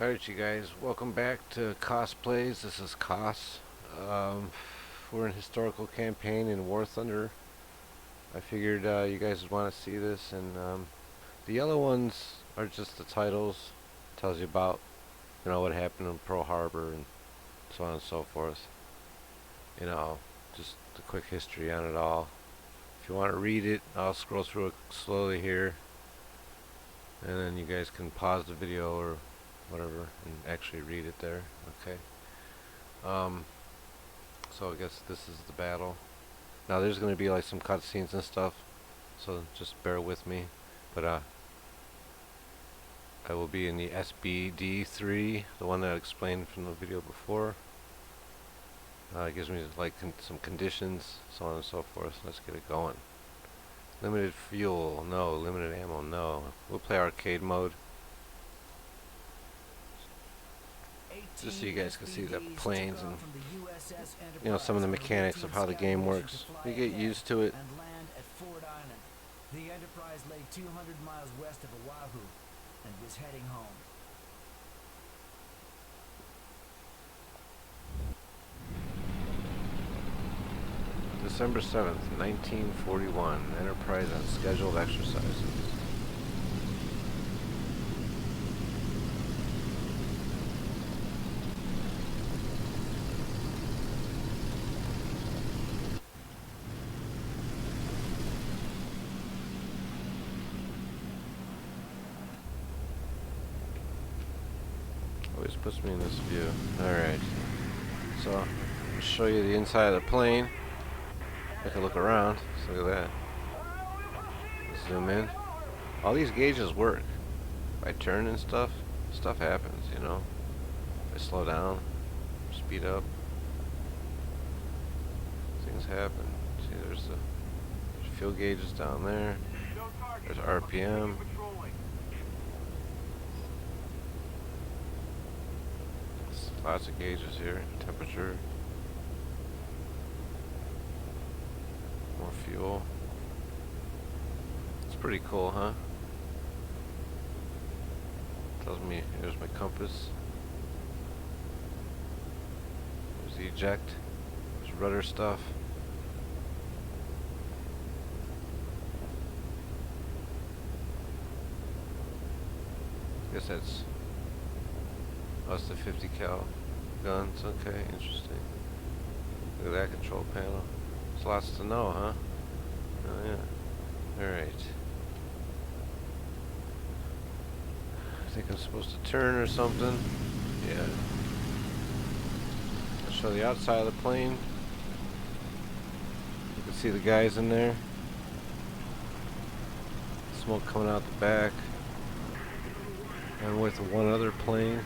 Alright, you guys, welcome back to Cosplays. This is Cos. We're in historical campaign in War Thunder. I figured you guys would want to see this, and the yellow ones are just the titles. Tells you about, what happened in Pearl Harbor and so on and so forth. Just a quick history on it all. If you want to read it, I'll scroll through it slowly here, and then you guys can pause the video or whatever and actually read it there. Okay. So I guess this is the battle. Now there's going to be like some cutscenes and stuff, so just bear with me. But I will be in the SBD-3, the one that I explained from the video before. It gives me like some conditions, so on and so forth. Let's get it going. Limited fuel, no. Limited ammo, no. We'll play arcade mode, just so you guys can see the planes and some of the mechanics of how the game works. You get used to it. The Enterprise lay 200 miles west of Oahu and was heading home. December 7th, 1941. Enterprise on scheduled exercises. Always puts me in this view. Alright. So, I'll show you the inside of the plane. I can look around. So look at that. Zoom in. All these gauges work. If I turn and stuff happens, If I slow down, speed up, things happen. See, there's fuel gauges down there. There's RPM. Lots of gauges here. Temperature. More fuel. It's pretty cool, huh? Tells me here's my compass. There's the eject. There's rudder stuff. I guess that's the 50 cal guns. Okay, interesting. Look at that control panel. There's lots to know, huh? Oh yeah. Alright. I think I'm supposed to turn or something. Yeah. I'll show the outside of the plane. You can see the guys in there. Smoke coming out the back. I'm with one other plane.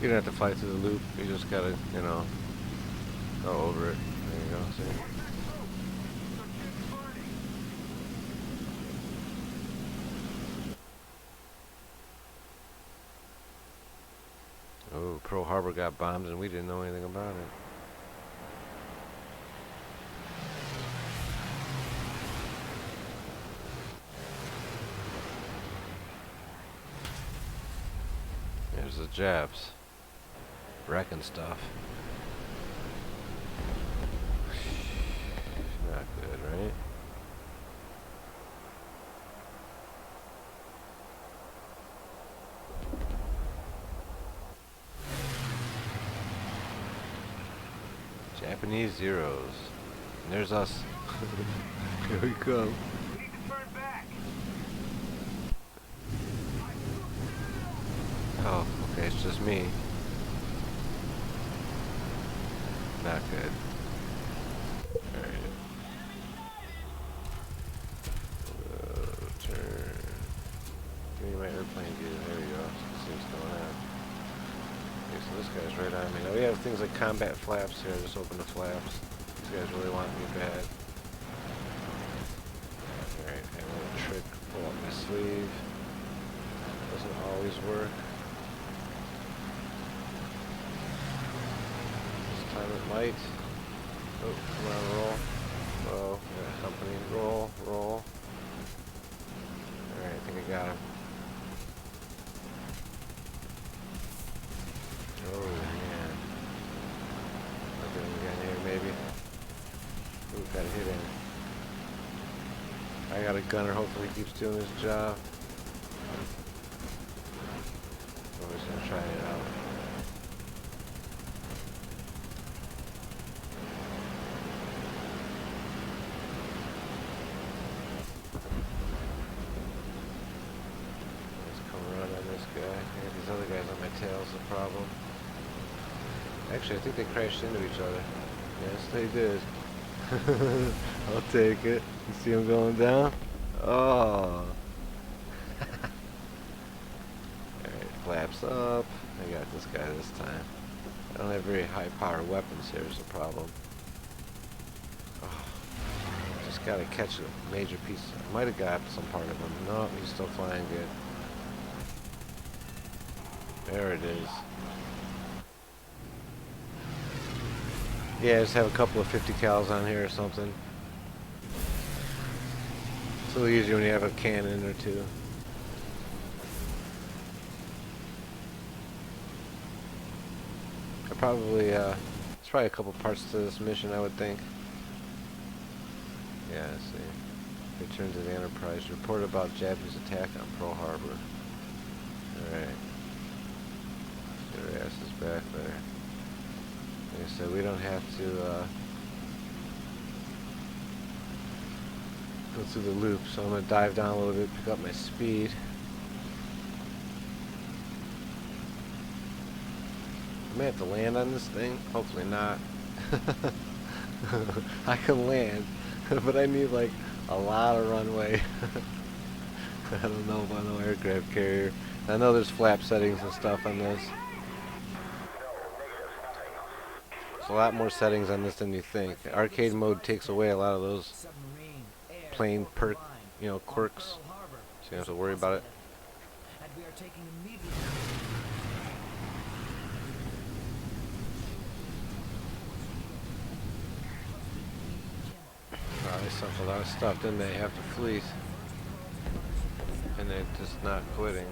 You don't have to fly through the loop. You just gotta, go over it. There you go. See? Oh, Pearl Harbor got bombed and we didn't know anything about it. There's the Japs. Wrecking stuff. Not good, right? Japanese Zeros. And there's us. Here we go. Oh, okay, it's just me. Not good. Alright. Turn. Give me my airplane view. There we go. See what's going on. Okay, so this guy's right on me. Now we have things like combat flaps here. Just open the flaps. These guys really want me bad. Alright, I have a little trick. Pull up my sleeve. Doesn't always work. It might. Oh, come on, roll. Whoa, yeah, company. Roll, roll. got him. Oh man. Look at him again here, maybe. Ooh, got a hit in. I got a gunner, hopefully he keeps doing his job. We're just gonna try it out. Let's come run on this guy. I got these other guys on my tail, is the problem. Actually, I think they crashed into each other. Yes, they did. I'll take it. You see him going down? Oh. Alright, flaps up. I got this guy this time. I don't have very high power weapons here is the problem. Oh, just gotta catch a major piece. I might have got some part of him. No, he's still flying good. There it is. Yeah, just have a couple of 50 cals on here or something. It's a little easier when you have a cannon or two. I probably, there's probably a couple parts to this mission, I would think. Yeah, I see. Return to the Enterprise. Report about Japanese attack on Pearl Harbor. Alright. Get our asses back there. Like I said, we don't have to go through the loop, so I'm going to dive down a little bit, pick up my speed. I may have to land on this thing. Hopefully not. I can land, but I need like a lot of runway. I don't know about no aircraft carrier. I know there's flap settings and stuff on this. A lot more settings on this than you think. Arcade mode takes away a lot of those plain perk, quirks. So you don't have to worry about it. They sunk a lot of stuff, didn't they? After fleet, and they're just not quitting.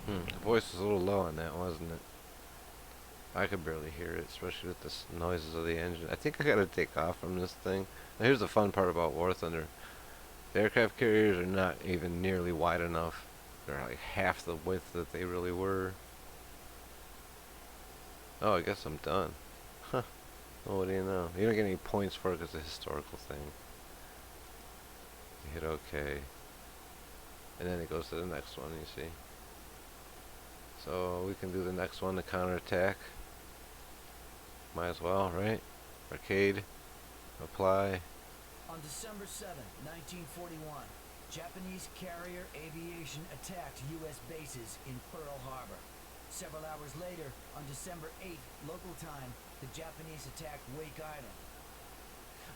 The voice was a little low on that, wasn't it? I could barely hear it, especially with the noises of the engine. I think I gotta take off from this thing. Now here's the fun part about War Thunder. The aircraft carriers are not even nearly wide enough. They're like half the width that they really were. Oh, I guess I'm done. Huh. Well, what do you know? You don't get any points for it because it's a historical thing. You hit OK. And then it goes to the next one, you see. So we can do the next one, the counterattack. Might as well, right? Arcade. Apply. On December 7, 1941, Japanese carrier aviation attacked U.S. bases in Pearl Harbor. Several hours later, on December 8, local time, the Japanese attacked Wake Island.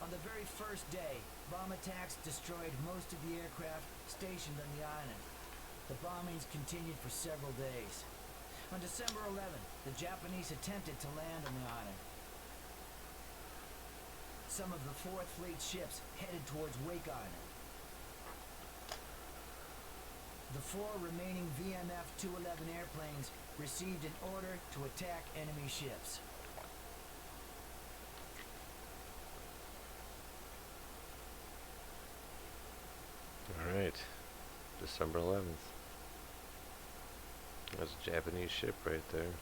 On the very first day, bomb attacks destroyed most of the aircraft stationed on the island. The bombings continued for several days. On December 11th, the Japanese attempted to land on the island. Some of the 4th Fleet ships headed towards Wake Island. The 4 remaining VMF-211 airplanes received an order to attack enemy ships. Alright. December 11th. There's a Japanese ship right there.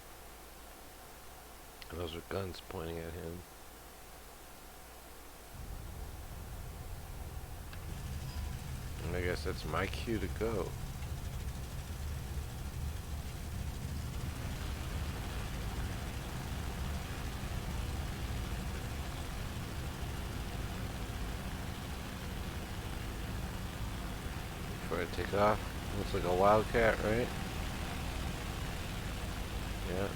And those are guns pointing at him. And I guess that's my cue to go. Before I take off, looks like a Wildcat, right? Yeah.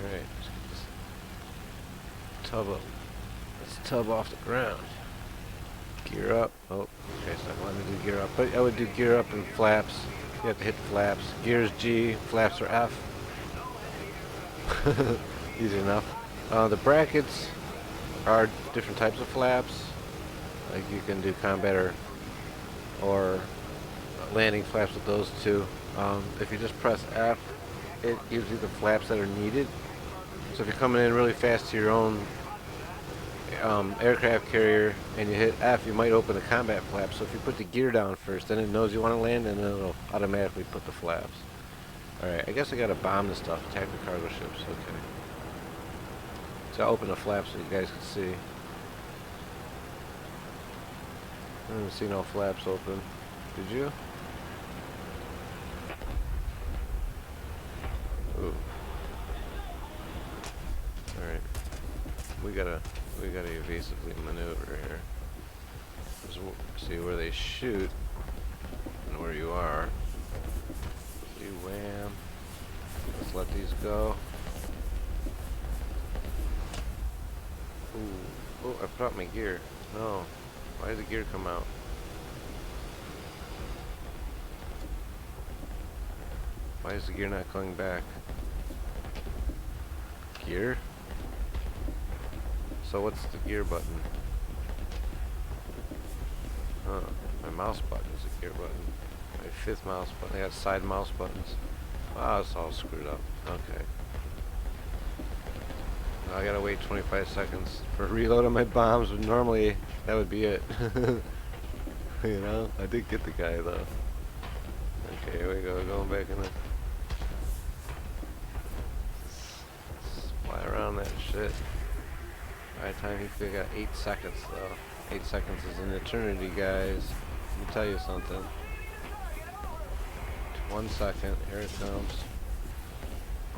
Alright, let's get this tub up. This tub off the ground. Gear up. Oh, okay, so I wanted to do gear up. But I would do gear up and flaps. You have to hit flaps. Gears G, flaps are F. Easy enough. The brackets are different types of flaps. Like you can do combat or landing flaps with those two. If you just press F, it gives you the flaps that are needed. So if you're coming in really fast to your own aircraft carrier and you hit F, you might open a combat flap. So if you put the gear down first, then it knows you want to land, and then it'll automatically put the flaps. Alright, I guess I gotta bomb this stuff. Attack the cargo ships. Okay. So I'll open the flaps so you guys can see. I didn't see no flaps open. Did you? Ooh. Alright. We gotta evasively maneuver here. Just see where they shoot and where you are. See, wham. Let's let these go. Ooh. Oh, I put out my gear. No. Why did the gear come out? Why is the gear not going back? Gear? So what's the gear button? Huh. My mouse button is a gear button. My fifth mouse button. I got side mouse buttons. Wow, it's all screwed up. Okay. Now I gotta wait 25 seconds for reload on my bombs, but normally that would be it. You know? I did get the guy though. Okay, here we go. Going back in the... Fly around that shit. By the time we got 8 seconds though. 8 seconds is an eternity, guys. Let me tell you something. 1 second. Here it comes.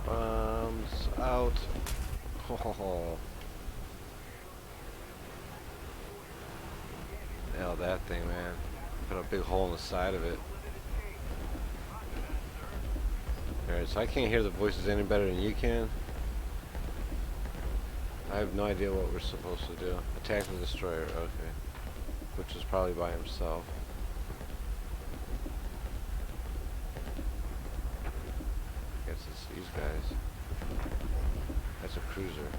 Bombs out. Oh. Nailed that thing, man. Put a big hole in the side of it. Alright, so I can't hear the voices any better than you can. I have no idea what we're supposed to do. Attack the destroyer, okay. Which is probably by himself. I guess it's these guys. That's a cruiser.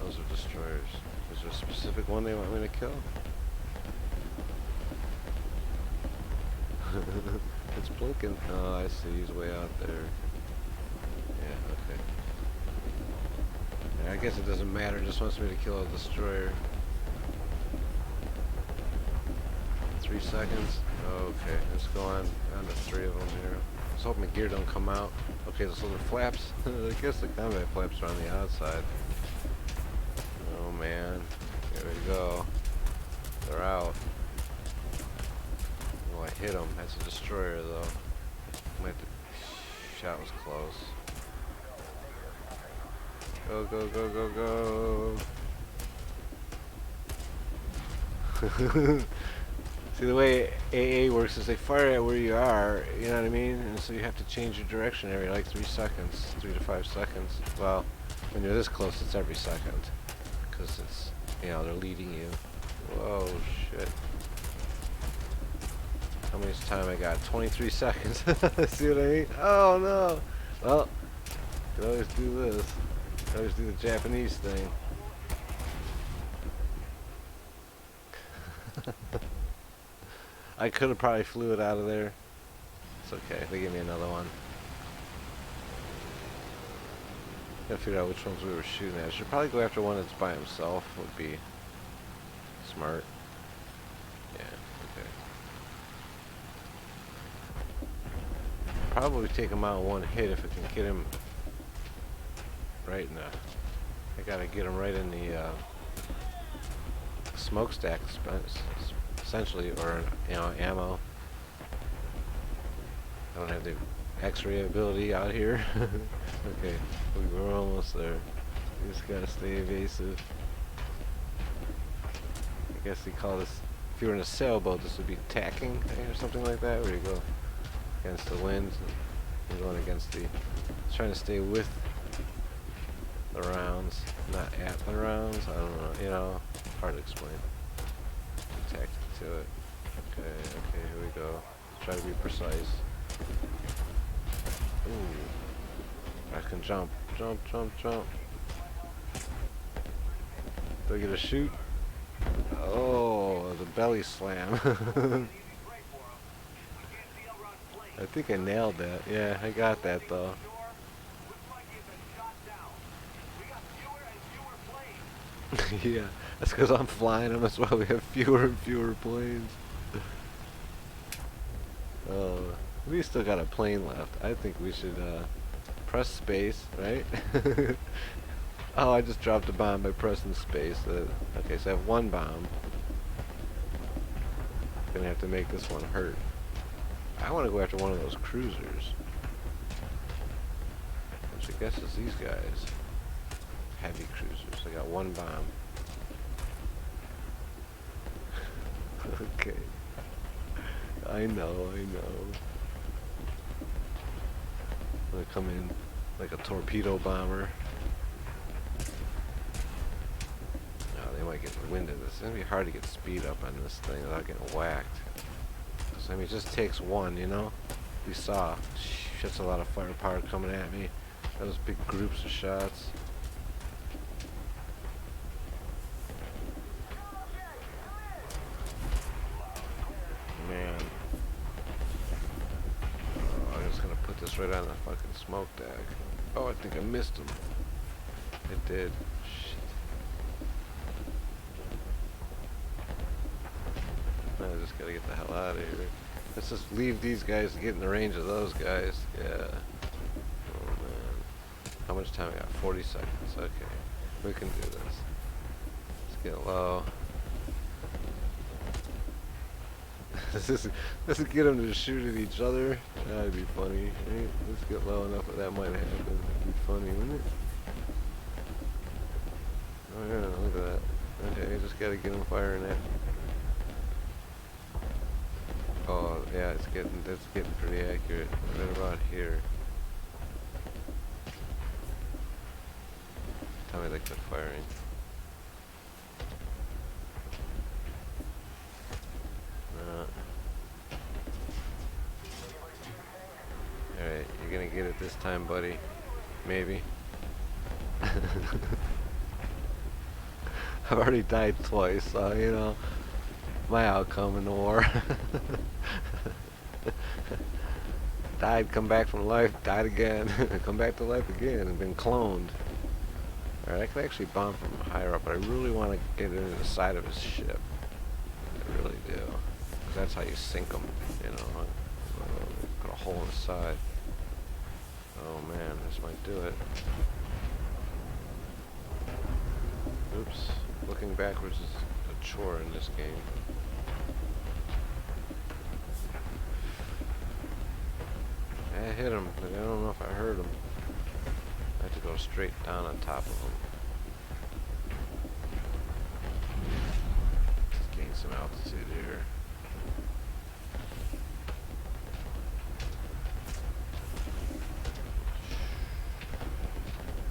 Those are destroyers. Is there a specific one they want me to kill? It's blinking. Oh, I see. He's way out there. Yeah, okay. I guess it doesn't matter, it just wants me to kill a destroyer. 3 seconds. Okay, let's go on to 3 of them here. Let's hope my gear don't come out. Okay, so the flaps, I guess the combat flaps are on the outside. Oh man, here we go. They're out. Oh, I hit them. That's a destroyer though. Shot was close. Go, go, go, go, go. See, the way AA works is they fire at where you are, you know what I mean? And so you have to change your direction every like 3 seconds, 3 to 5 seconds. Well, when you're this close, it's every second. Because it's, you know, they're leading you. Whoa, shit. How much time I got? 23 seconds. See what I mean? Oh, no. Well, you can always do this. I always do the Japanese thing. I could have probably flew it out of there. It's okay. They gave me another one. Gotta figure out which ones we were shooting at. I should probably go after one that's by himself. Would be smart. Yeah. Okay. Probably take him out in one hit if I can get him. Right in the, I gotta get him right in the smokestack, essentially, or you know, ammo. I don't have the X-ray ability out here. Okay, we were almost there. You just gotta stay evasive. I guess they call this, if you were in a sailboat, this would be tacking or something like that, where you go against the wind, and going against the, trying to stay with the rounds, not at the rounds. I don't know, you know, hard to explain. Tactic to it. Okay, okay, here we go. Try to be precise. Ooh, I can jump, jump, jump, jump. Do I get a shoot? Oh, the belly slam. I think I nailed that. Yeah, I got that though. Yeah, that's because I'm flying them. That's why we have fewer and fewer planes. Oh, we still got a plane left. I think we should press space, right? Oh, I just dropped a bomb by pressing space. Okay, so I have one bomb. Gonna have to make this one hurt. I want to go after one of those cruisers. Which I guess is these guys. Heavy cruisers. I got one bomb. Okay. I know. I'm gonna come in like a torpedo bomber. Oh, they might get wind of this. It's gonna be hard to get speed up on this thing without getting whacked. So, I mean, it just takes one, you know? You saw. Shit's a lot of firepower coming at me. Those big groups of shots. Man. Oh, I'm just gonna put this right on the fucking smoke deck. Oh, I think I missed him. I did. Shit. I just gotta get the hell out of here. Let's just leave these guys to get in the range of those guys. Yeah. Oh man. How much time I got? 40 seconds. Okay. We can do this. Let's get low. Let's get them to shoot at each other. That'd be funny. Right? Let's get low enough that that might happen. That'd be funny, wouldn't it? Oh yeah, look at that. Okay, just gotta get them firing at. Oh yeah, that's getting pretty accurate. Right about here. Tell me they quit firing. Alright, you're gonna get it this time, buddy. Maybe. I've already died twice, so you know my outcome in the war. Died, come back from life, died again, come back to life again, and been cloned. Alright, I could actually bomb from higher up, but I really want to get into the side of his ship. I really do. Because that's how you sink them, you know. Put a hole in the side. Oh man, this might do it. Oops. Looking backwards is a chore in this game. I hit him, but I don't know if I hurt him. I have to go straight down on top of him. Just gain some altitude here.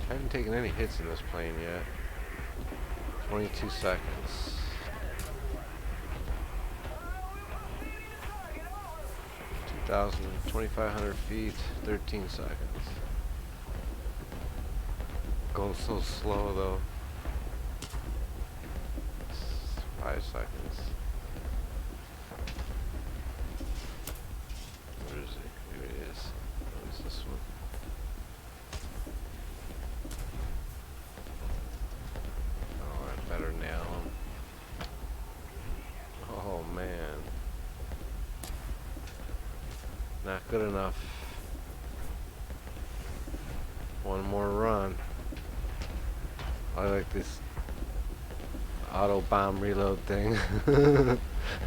I haven't taken any hits in this plane yet. 22 seconds. 2,500 feet, 13 seconds. Going so slow though. 5 seconds. Where is he? Here he is. What is this one? Oh, I better nail him. Oh man. Not good enough. One more run. I like this auto bomb reload thing.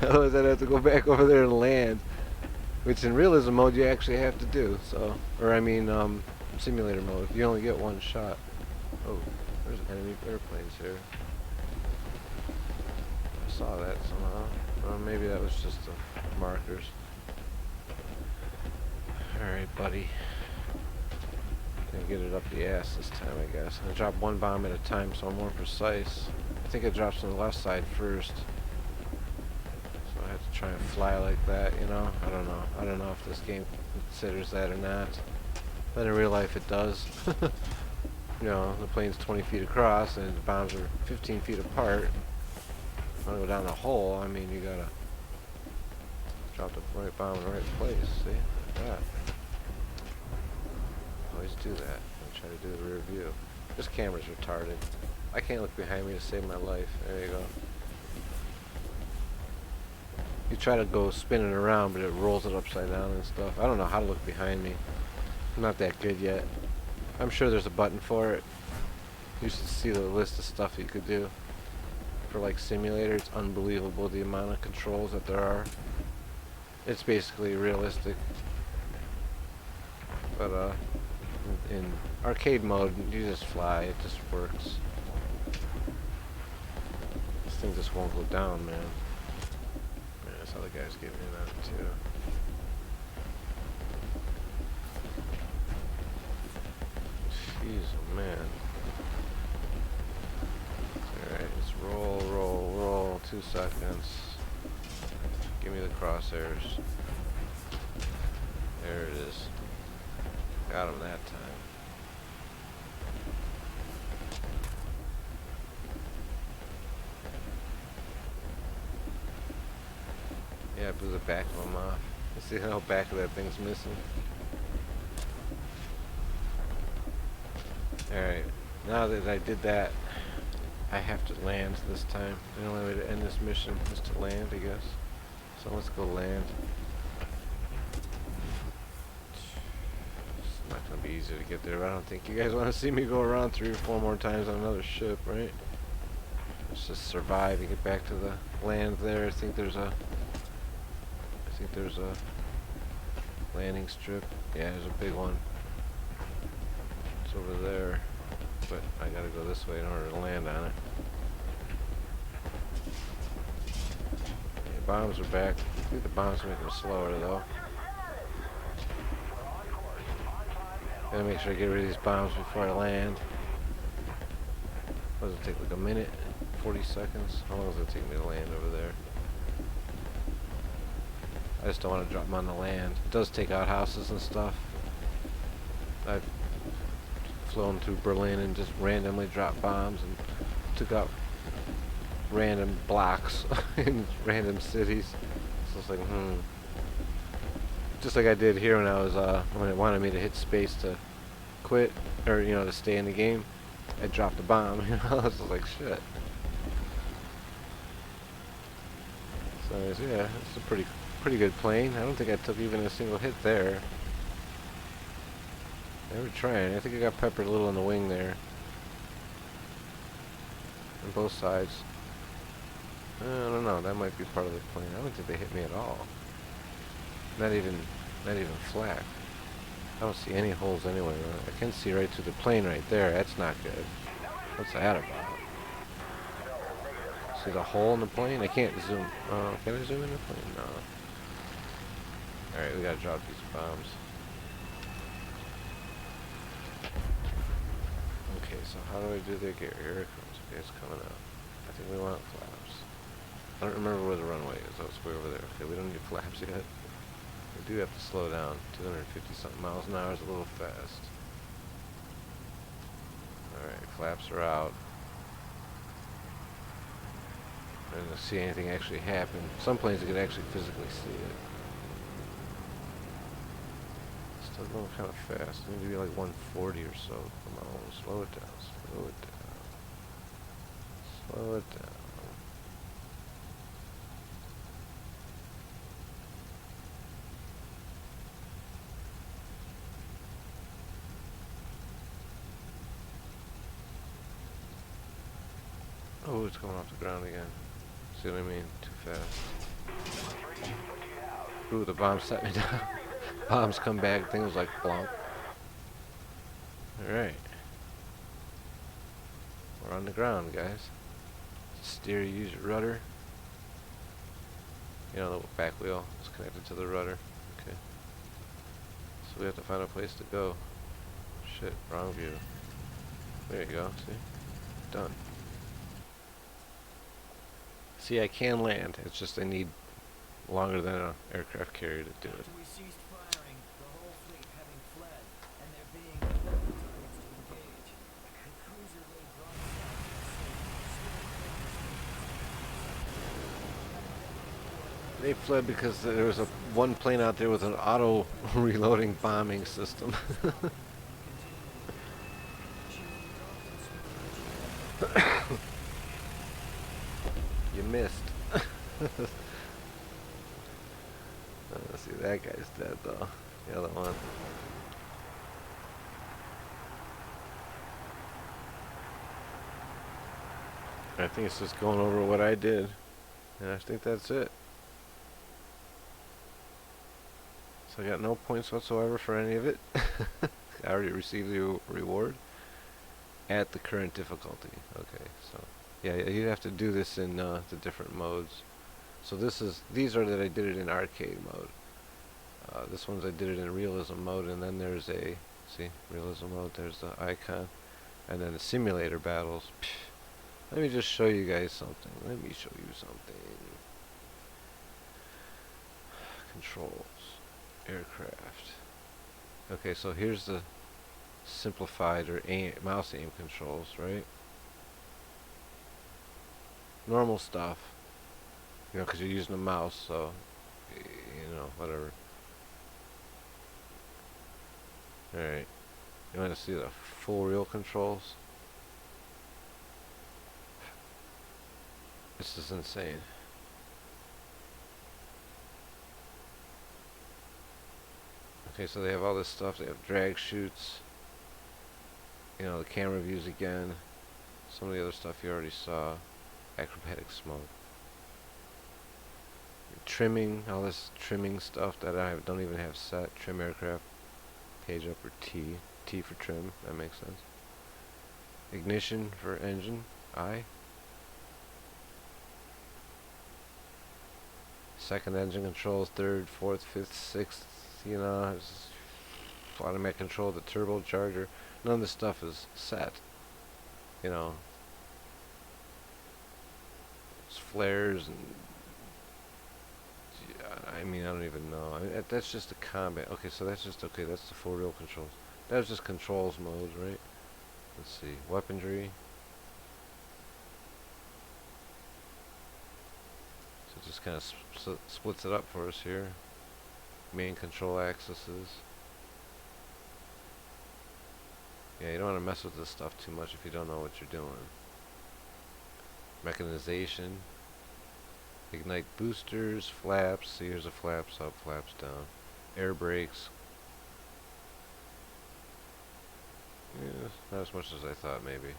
Otherwise I'd have to go back over there and land. Which in realism mode you actually have to do. So, or I mean simulator mode. You only get one shot. Oh, there's enemy airplanes here. I saw that somehow. Maybe that was just the markers. Alright, buddy. Gonna get it up the ass this time, I guess. I'm gonna drop one bomb at a time so I'm more precise. I think it drops on the left side first. So I have to try and fly like that, you know? I don't know. I don't know if this game considers that or not. But in real life it does. You know, the plane's 20 feet across and the bombs are 15 feet apart. If you want to go down the hole, I mean, you gotta drop the right bomb in the right place, see? Like that. Always do that. I try to do the rear view. This camera's retarded. I can't look behind me to save my life. There you go. You try to go spinning around, but it rolls it upside down and stuff. I don't know how to look behind me. I'm not that good yet. I'm sure there's a button for it. You should see the list of stuff you could do. For like simulator, it's unbelievable the amount of controls that there are. It's basically realistic. But in arcade mode, you just fly, it just works. This thing just won't go down, man. Man, that's how the guys get in on it too. Jeez, oh man. Alright, let's roll, roll, roll. 2 seconds. Give me the crosshairs. There it is. Got him that time. Yeah, I blew the back of him off. You see how back of that thing's missing? Alright, now that I did that, I have to land this time. The only way to end this mission is to land, I guess. So let's go land. It's not going to be easy to get there. I don't think you guys want to see me go around 3 or 4 more times on another ship, right? Let's just survive and get back to the land there. I think there's a landing strip. Yeah, there's a big one. It's over there, but I gotta go this way in order to land on it. Yeah, bombs are back. I think the bombs make them slower though. Gotta make sure I get rid of these bombs before I land. What does it take, like a minute? 40 seconds? How long does it take me to land over there? I just don't want to drop them on the land. It does take out houses and stuff. I've flown through Berlin and just randomly dropped bombs and took out random blocks in random cities. So it's like, just like I did here when I was when it wanted me to hit space to quit, or you know, to stay in the game. I dropped a bomb. You know, I was like, shit. So yeah, it's a pretty good plane. I don't think I took even a single hit there. They were trying. I think I got peppered a little in the wing there. On both sides. I don't know. That might be part of the plane. I don't think they hit me at all. Not even flak. I don't see any holes anywhere. I can see right through the plane right there. That's not good. What's that about? See the hole in the plane? I can't zoom. Can I zoom in the plane? No. Alright, we gotta drop these bombs. Okay, so how do I do the gear? Here it comes. Okay, it's coming out. I think we want flaps. I don't remember where the runway is. Oh, it's way over there. Okay, we don't need flaps yet. We do have to slow down. 250 something miles an hour is a little fast. Alright, flaps are out. I didn't see anything actually happen. Some planes you can actually physically see it. Still going kind of fast. I need to be like 140 or so. Come on, slow it down. Slow it down. Slow it down. Oh, it's going off the ground again. See what I mean? Too fast. Ooh, the bomb set me down. Bombs come back, things like blonk. Alright. We're on the ground, guys. Steer, use your rudder. You know, the back wheel is connected to the rudder. Okay. So we have to find a place to go. shit, wrong view. There you go, see? Done. See, I can land. It's just I need longer than an aircraft carrier to do it. After we ceased firing, the whole fleet having fled, and there being no targets to engage, the cruiser lay broadside to sea, They fled because there was one plane out there with an auto reloading bombing system. You missed. Let's see, that guy's dead though. The other one. I think it's just going over what I did. And I think that's it. So I got no points whatsoever for any of it. I already received the reward at the current difficulty. Okay, so yeah, you have to do this in the different modes. So these are that I did it in arcade mode. This one's I did it in realism mode, and then there's see, realism mode, there's the icon, and then the simulator battles. Let me just show you guys something. Let me show you something. Controls. Aircraft. Okay, so here's the simplified or mouse aim controls, right? Normal stuff. You know, because you're using a mouse, so, you know, whatever. Alright. You want to see the full real controls? This is insane. Okay, so they have all this stuff. They have drag shoots. You know, the camera views again. Some of the other stuff you already saw. Acrobatic smoke. Trimming, all this trimming stuff that I don't even have set. Trim aircraft. Page up or T. T for trim. That makes sense. Ignition for engine. I. Second engine controls. Third, fourth, fifth, sixth. You know, it's automatic control of the turbocharger. None of this stuff is set. You know, it's flares and I mean, I don't even know. I mean, that's just the combat. Okay, so that's just okay. That's the full real controls. That was just controls modes, right? Let's see, weaponry. So it just kind of splits it up for us here. Main control axes. Yeah, you don't want to mess with this stuff too much if you don't know what you're doing. Mechanization. Ignite boosters, flaps. See, here's a flaps up, flaps down. Air brakes. Yeah, not as much as I thought, maybe.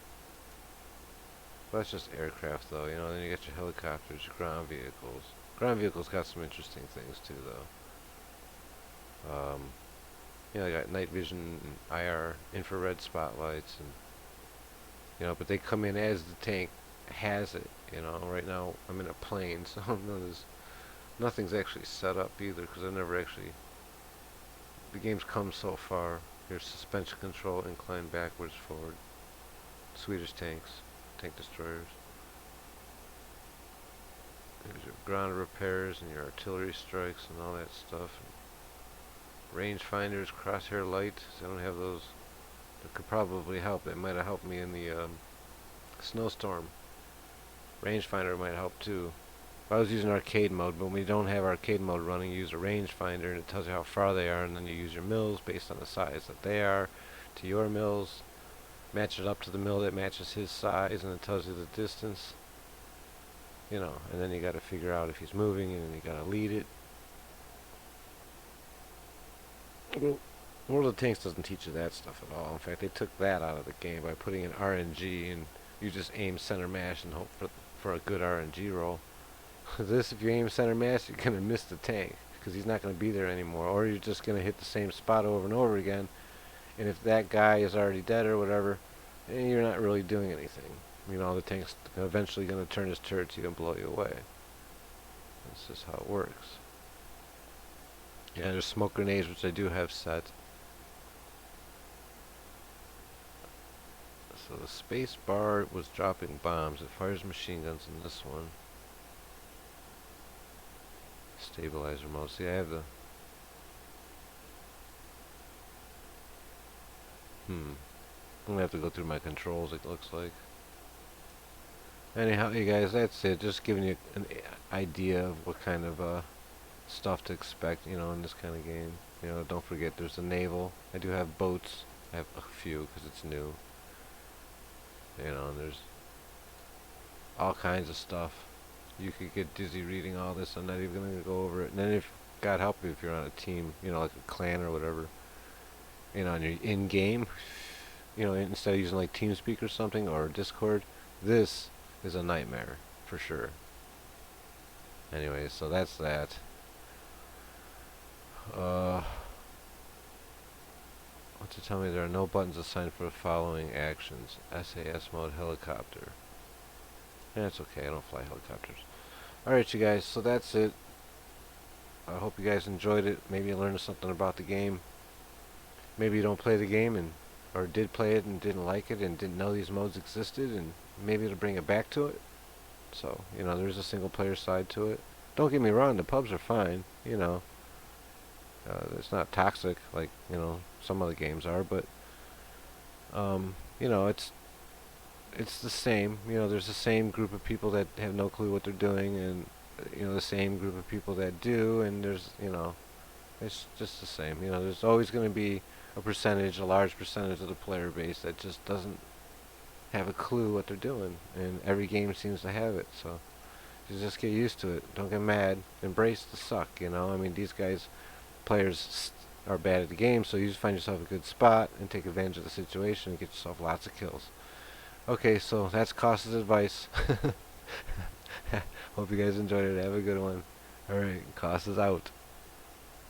Well, that's just aircraft, though. You know, then you got your helicopters, your ground vehicles. Ground vehicles got some interesting things too, though. You know, I got night vision and IR, infrared spotlights, and you know, but they come in as the tank has it. You know, right now I'm in a plane, so nothing's actually set up either, because I've never actually. The game's come so far. Here's suspension control, incline backwards, forward. Swedish tanks, tank destroyers. There's your ground repairs and your artillery strikes and all that stuff. Rangefinders, crosshair light. I don't have those. That could probably help. It might have helped me in the snowstorm. Rangefinder might help too. I was using arcade mode, but when we don't have arcade mode running, you use a rangefinder and it tells you how far they are, and then you use your mills based on the size that they are to your mills. Match it up to the mill that matches his size, and it tells you the distance. You know, and then you got to figure out if he's moving, and then you got to lead it. World of Tanks doesn't teach you that stuff at all. In fact, they took that out of the game by putting in RNG, and you just aim center mash and hope for a good RNG roll. This, if you aim center mash, you're going to miss the tank, because he's not going to be there anymore, or you're just going to hit the same spot over and over again, and if that guy is already dead or whatever, you're not really doing anything. You know, the tank's eventually going to turn his turret to you and blow you away. That's just how it works. Yeah, there's smoke grenades, which I do have set. So the space bar was dropping bombs. It fires machine guns in this one. Stabilizer mode. See, I have the... I'm gonna have to go through my controls, it looks like. Anyhow, you guys, that's it. Just giving you an idea of what kind of stuff to expect, you know, in this kind of game. You know, don't forget there's the naval. I do have boats. I have a few because it's new. You know, and there's all kinds of stuff. You could get dizzy reading all this. I'm not even going to go over it. And then if, God help you, if you're on a team, you know, like a clan or whatever, you know, and you're in-game, you know, instead of using like TeamSpeak or something or Discord, this is a nightmare for sure. Anyway, so that's that. What to tell me? There are no buttons assigned for the following actions. SAS mode helicopter. Yeah, it's okay. I don't fly helicopters. Alright, you guys. So that's it. I hope you guys enjoyed it. Maybe you learned something about the game. Maybe you don't play the game and or did play it and didn't like it and didn't know these modes existed, and maybe it'll bring it back to it. So, you know, there's a single player side to it. Don't get me wrong, the pubs are fine, you know. It's not toxic like, you know, some other games are, but you know, it's the same. You know, there's the same group of people that have no clue what they're doing, and you know, the same group of people that do, and there's, you know, it's just the same. You know, there's always going to be a percentage, a large percentage of the player base that just doesn't have a clue what they're doing, and every game seems to have it. So you just get used to it. Don't get mad. Embrace the suck. You know, I mean, these guys, players are bad at the game, so you just find yourself a good spot and take advantage of the situation and get yourself lots of kills. Okay, so that's Costa's advice. Hope you guys enjoyed it. Have a good one. Alright, Costa's out.